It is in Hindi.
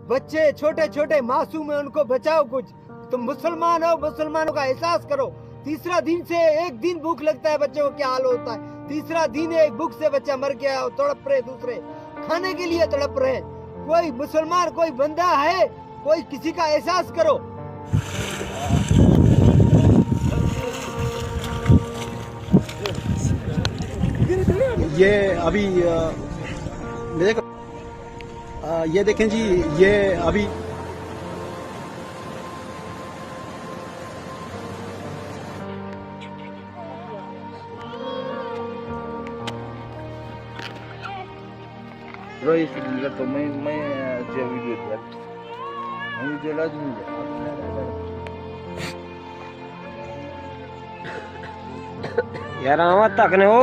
बच्चे छोटे छोटे मासूम है, उनको बचाओ कुछ। तुम मुसलमान हो, मुसलमानों का एहसास करो। तीसरा दिन से एक दिन भूख लगता है, बच्चों को क्या हाल होता है। तीसरा दिन है, भूख से बच्चा मर गया, तड़प रहे, दूसरे खाने के लिए तड़प रहे। कोई मुसलमान, कोई बंदा है, कोई किसी का एहसास करो। ये अभी ये देखें जी, ये अभी Bro, если для того мы тебя ведет, да? Мы видео lazım mı? यार आवाज तक ने ओ